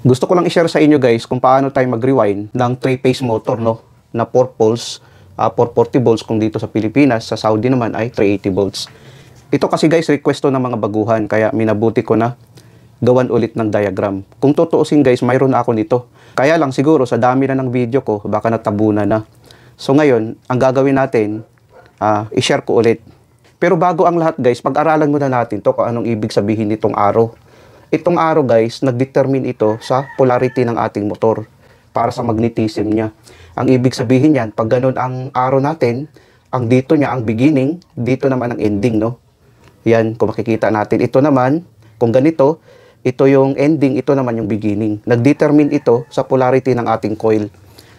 Gusto ko lang i-share sa inyo guys kung paano tayo mag-rewind ng 3-phase motor, no? Na 4 poles, 440 volts kung dito sa Pilipinas, sa Saudi naman ay 380 volts. Ito kasi guys, request to ng mga baguhan, kaya minabuti ko na gawan ulit ng diagram. Kung tutuusin guys, mayroon na ako nito. Kaya lang siguro sa dami na ng video ko, baka natabunan na. So ngayon, ang gagawin natin, i-share ko ulit. Pero bago ang lahat guys, pag-aralan muna natin to kung anong ibig sabihin nitong arrow. Itong arrow guys, nag-determine ito sa polarity ng ating motor para sa magnetism niya. Ang ibig sabihin yan, pag ganun ang arrow natin, ang dito niya ang beginning, dito naman ang ending, no? Yan, kung makikita natin. Ito naman, kung ganito, ito yung ending, ito naman yung beginning. Nag-determine ito sa polarity ng ating coil.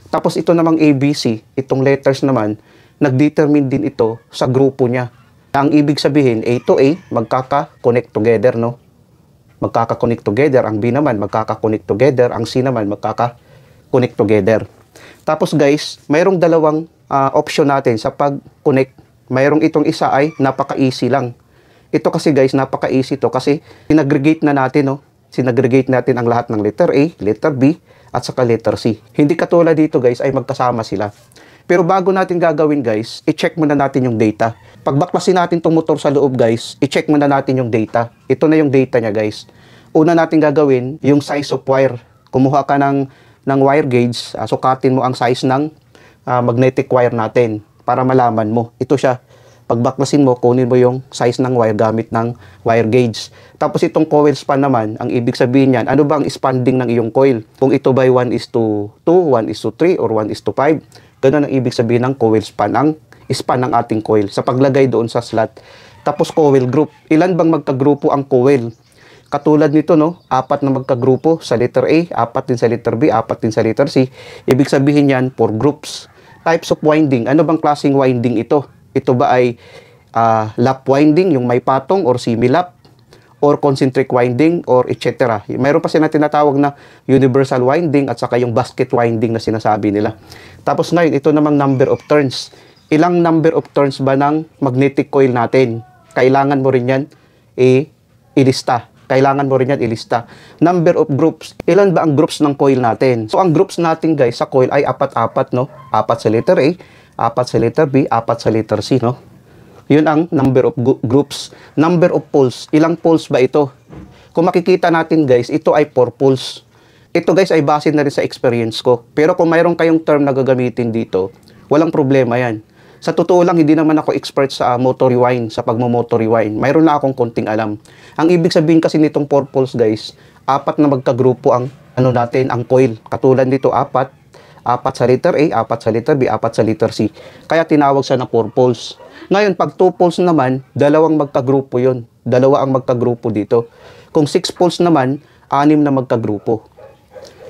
Tapos ito namang ABC, itong letters naman, nag-determine din ito sa grupo niya. Ang ibig sabihin, A to A, magkaka-connect together, no? Magkaka-connect together. Ang B naman, magkaka-connect together. Ang C naman, magkaka-connect together. Tapos guys, mayroong dalawang option natin sa pag-connect. Mayroong itong isa ay napaka-easy lang. Ito kasi guys, napaka-easy to kasi sinagregate na natin, no? Sinagregate natin ang lahat ng letter A, letter B, at saka letter C. Hindi katulad dito guys, ay magkasama sila. Pero bago natin gagawin guys, i-check muna natin yung data. Pag baklasin natin itong motor sa loob guys, i-check muna natin yung data. Ito na yung data niya guys. Una natin gagawin, yung size of wire. Kumuha ka ng wire gauge, sukatin mo ang size ng magnetic wire natin para malaman mo. Ito siya. Pag baklasin mo, kunin mo yung size ng wire gamit ng wire gauge. Tapos itong coil span naman, ang ibig sabihin niyan, ano ba ang spanding ng iyong coil? Kung ito by 1:2, 1:3, or 1:5, ganun ang ibig sabihin ng coil span, ang span ng ating coil sa paglagay doon sa slot. Tapos coil group, ilan bang magkagrupo ang coil? Katulad nito, no, 4 na magkagrupo sa letter A, 4 din sa letter B, 4 din sa letter C. Ibig sabihin yan, 4 groups. Types of winding, ano bang klaseng winding ito? Ito ba ay lap winding, yung may patong, or semi-lap, or concentric winding, or etc. Mayroon pa sila tinatawag na universal winding at saka yung basket winding na sinasabi nila. Tapos ngayon, ito namang number of turns. Ilang number of turns ba ng magnetic coil natin? Kailangan mo rin yan ilista. Kailangan mo rin yan ilista. Number of groups. Ilan ba ang groups ng coil natin? So, ang groups natin guys sa coil ay 4-4, no? 4 sa letter A, 4 sa letter B, 4 sa letter C, no? Yun ang number of groups. Number of poles. Ilang poles ba ito? Kung makikita natin guys, ito ay 4 poles. Ito guys ay base na rin sa experience ko. Pero kung mayroon kayong term na gagamitin dito, walang problema yan. Sa totoo lang, hindi naman ako expert sa motor rewind, sa pagmo-motor rewind. Mayroon na akong konting alam. Ang ibig sabihin kasi nitong 4 poles guys, 4 na magkagrupo ang natin, ang coil. Katulad dito, 4 sa letter A, 4 sa letter B, 4 sa letter C. Kaya tinawag siya na 4 poles. Ngayon, pag 2 poles naman, dalawang magkagrupo yun. Dalawa ang magkagrupo dito. Kung 6 poles naman, 6 na magkagrupo.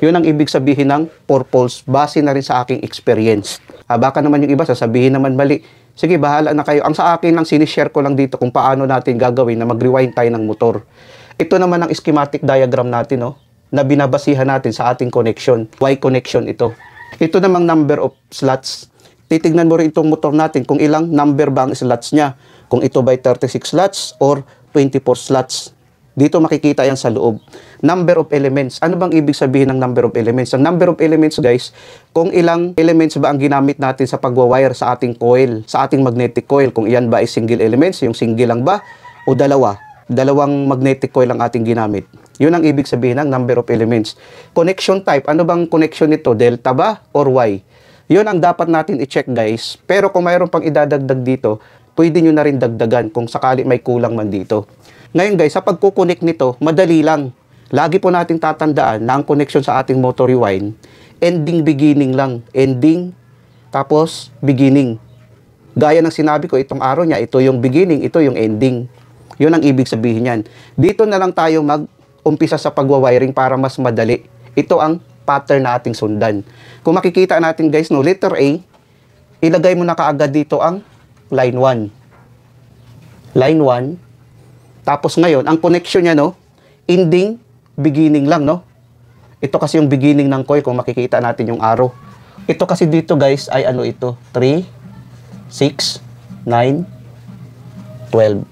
Yun ang ibig sabihin ng 4 poles, base na rin sa aking experience. Baka naman yung iba sasabihin naman mali. Sige, bahala na kayo. Ang sa akin lang, sinishare ko lang dito kung paano natin gagawin na mag-rewind tayo ng motor. Ito naman ang schematic diagram natin, no, na binabasihan natin sa ating connection. Y connection ito. Ito namang number of slots. Titignan mo rin itong motor natin kung ilang number ba ang slots niya. Kung ito by 36 slots or 24 slots. Dito makikita yan sa loob. Number of elements. Ano bang ibig sabihin ng number of elements? Ang number of elements guys, kung ilang elements ba ang ginamit natin sa pagwawire sa ating coil, sa ating magnetic coil. Kung iyan ba ay single elements, yung single lang ba, o dalawa. Dalawang magnetic coil ang ating ginamit. Yun ang ibig sabihin ng number of elements. Connection type. Ano bang connection nito? Delta ba or Y? Yun ang dapat natin i-check guys. Pero kung mayroon pang idadagdag dito, pwede nyo na rin dagdagan kung sakali may kulang man dito. Ngayon guys, sa pagkukonek nito, madali lang. Lagi po nating tatandaan na ang connection sa ating motor rewind, ending, beginning lang. Ending, tapos beginning. Gaya ng sinabi ko, itong arrow niya, ito yung beginning, ito yung ending. Yun ang ibig sabihin yan. Dito na lang tayo mag-umpisa sa pagwawiring para mas madali. Ito ang pattern na ating sundan. Kung makikita natin guys, no, letter A, ilagay mo na kaagad dito ang line 1. Line 1. Tapos ngayon, ang connection niya, no, ending, beginning lang, no. Ito kasi yung beginning ng coil, kung makikita natin yung arrow. Ito kasi dito, guys, ay ano ito? 3, 6, 9, 12.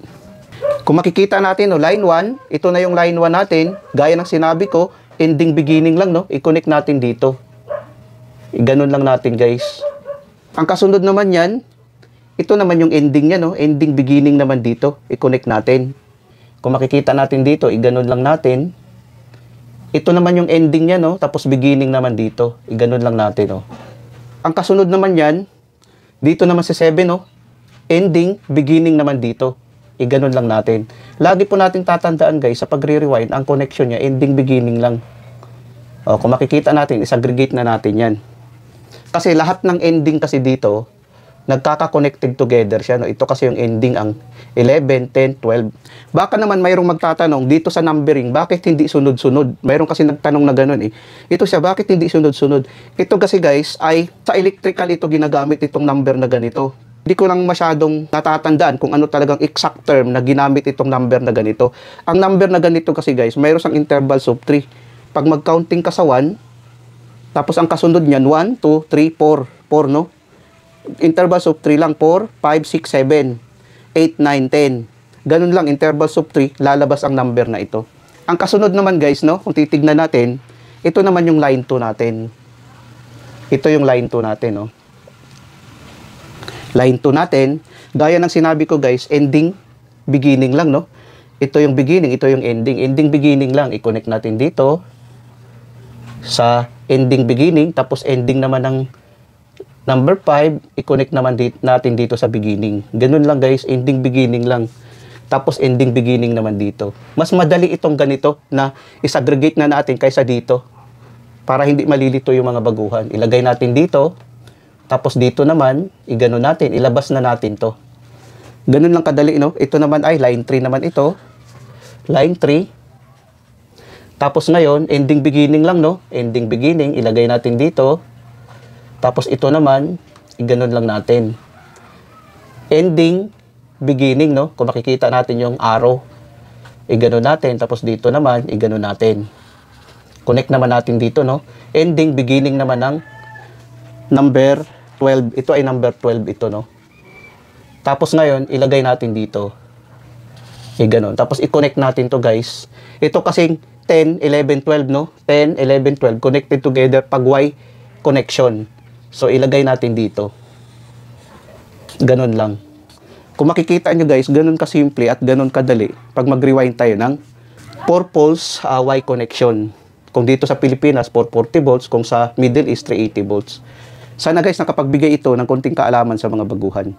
Kung makikita natin, no, line 1, ito na yung line 1 natin. Gaya ng sinabi ko, ending beginning lang, no? I-connect natin dito. Ganun lang natin, guys. Ang kasunod naman yan, ito naman yung ending niya, no? Ending beginning naman dito. I-connect natin. Kung makikita natin dito, ganun lang natin. Ito naman yung ending niya, no? Tapos beginning naman dito. Ganun lang natin, no? Ang kasunod naman yan, dito naman sa 7, no? Ending, beginning naman dito. Ganun lang natin. Lagi po natin tatandaan, guys, sa pagre-rewind, ang connection niya, ending, beginning lang. O, kung makikita natin, isaggregate na natin yan. Kasi lahat ng ending kasi dito, nagkaka-connected together siya. No? Ito kasi yung ending, ang 11, 10, 12. Baka naman mayroong magtatanong, dito sa numbering, bakit hindi sunod-sunod? Mayroong kasi nagtanong na gano'n eh. Ito siya, bakit hindi sunod-sunod? Ito kasi guys, ay sa electrical ito ginagamit itong number na ganito. Hindi ko lang masyadong natatandaan kung ano talagang exact term na ginamit itong number na ganito. Ang number na ganito kasi guys, mayroon siyang intervals of 3. Pag mag-counting ka sa 1, tapos ang kasunod niyan, 1, 2, 3, 4. 4, no? Intervals of 3 lang, 4, 5, 6, 7, 8, 9, 10. Ganun lang, intervals of 3, lalabas ang number na ito. Ang kasunod naman guys, no? Kung titignan natin, ito naman yung line 2 natin. Ito yung line 2 natin, no? Line 2 natin, gaya ng sinabi ko guys, ending, beginning lang, no? Ito yung beginning, ito yung ending. Ending, beginning lang. I-connect natin dito sa ending, beginning. Tapos ending naman ng number 5, i-connect naman natin dito sa beginning. Ganun lang guys, ending, beginning lang. Tapos ending, beginning naman dito. Mas madali itong ganito na isaggregate na natin kaysa dito. Para hindi malilito yung mga baguhan. Ilagay natin dito. Tapos dito naman, i-ganon natin, ilabas na natin to. Ganun lang kadali, no? Ito naman ay line 3 naman ito. Line 3. Tapos ngayon, ending beginning lang, no? Ending beginning, ilagay natin dito. Tapos ito naman, i-ganon lang natin. Ending beginning, no? Kung makikita natin yung arrow, i-ganon natin. Tapos dito naman, i-ganon natin. Connect naman natin dito, no? Ending beginning naman ng number 12. Ito ay number 12 ito, no? Tapos ngayon, ilagay natin dito. Ganon. Tapos i-connect natin to guys. Ito kasing 10, 11, 12, no? 10, 11, 12 connected together pag Y connection. So ilagay natin dito. Ganon lang. Kung makikita nyo guys, ganon kasimple at ganon kadali pag mag-rewind tayo ng 4 poles Y connection. Kung dito sa Pilipinas, 440 volts. Kung sa Middle East, 380 volts. Sana guys, nakapagbigay ito ng konting kaalaman sa mga baguhan.